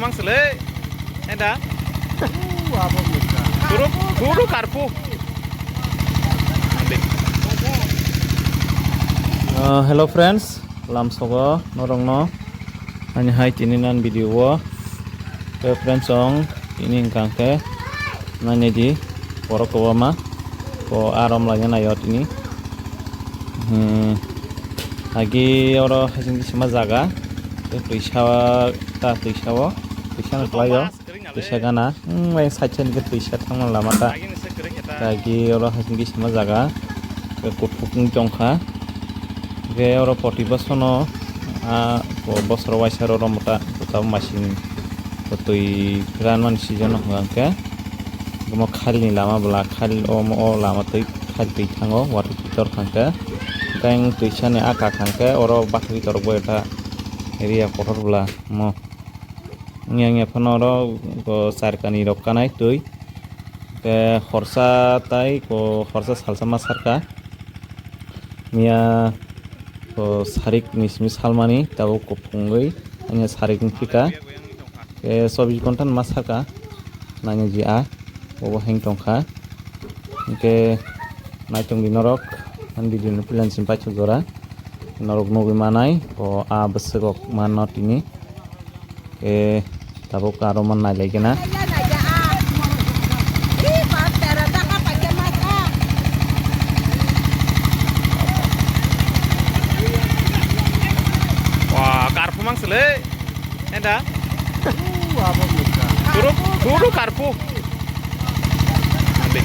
mangselé. Enda. Guru karpu. Hello friends, lam sogo norongno. Ani hai tininan video wo. Ke friends ong ini engkangke. Nanya di porok kawama. Ko arom lanya nayot ini. Lagi orang hasil sama jaga. Tuisha ta tuisha wo. Tuisha nelayo. Tuisha gana. Main saja nih tuisha tangan lama ta. Lagi orang hasil sama jaga. Ke kupung jongka. Ke orang poti basono. Bosor waisar orang muta. Tuh mesin. Tutui granman season ngangke. Gemo khali lama bela khali o lama tui khali tui tango water pitor kangke. Kain tuisha ne aka kangke oro bakri tor boeta area kotor bela mo. Nyang panoro ko sarkani rokkanai tui. Ke khorsa tai ko khorsa salsa masarka. Mia ko sarik mismis halmani tabo ko pungoi anya sarik pika. Ke sobi kontan masaka nanya ji a bobo heng tongkha ke naitung di norok andi di nupilan simpai chogora norok nogi manai o a besegok manot ini ke tabo karo man nai legena wah karpu mangsele enda guru karpu. Ambil.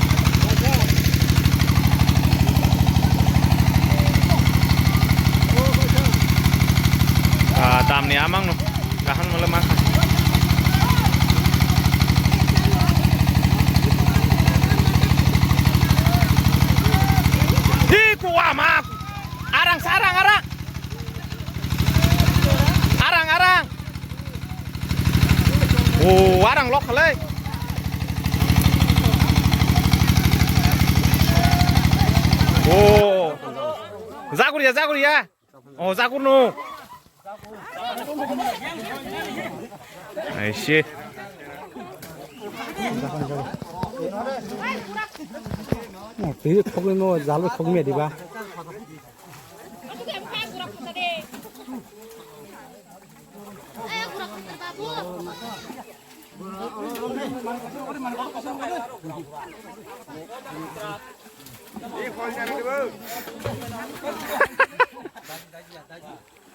Tam ni amang no. Kahan melemah. Hi kuah mak. Arang sarang arang. Arang. Oh, arang lok kali. Oh, zagur ya. Oh, zagur no. Aisyah. Ini kogni mau jalur kogni ada ba?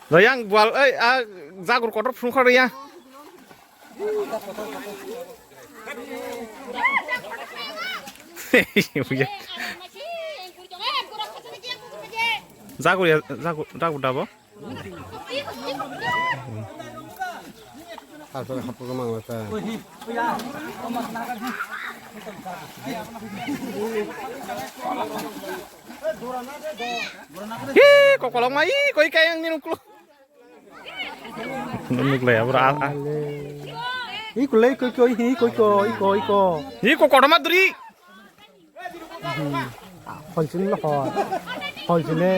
Loyang bual, zagur kotor fungkar ya. Zagur ya, zagur dabo. Apa kemang masa? Hi, kok kolong mai, kok ikan yang ninuklo. Nunuk le, berapa? Iko le, iko. Hi, kok kotor maduri. Polsin lah, polsin le,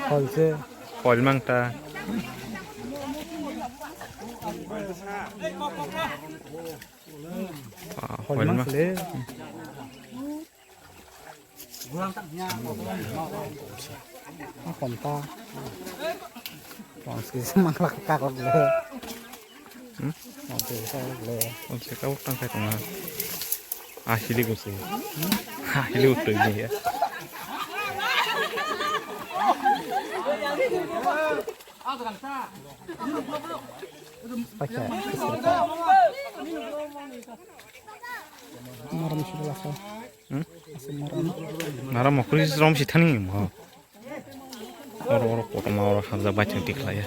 polsin. Pol mang ta. Pol mang le. Không to. Còn cái mang lạc cạc le. Ông sẽ có tăng khai tổng hợp. Hili của sự. Hili của tự gì á. Pakai. Maram sudah lah. Maram aku ini seram sih tani mah. Orang potong orang hamzah baca diklah ya.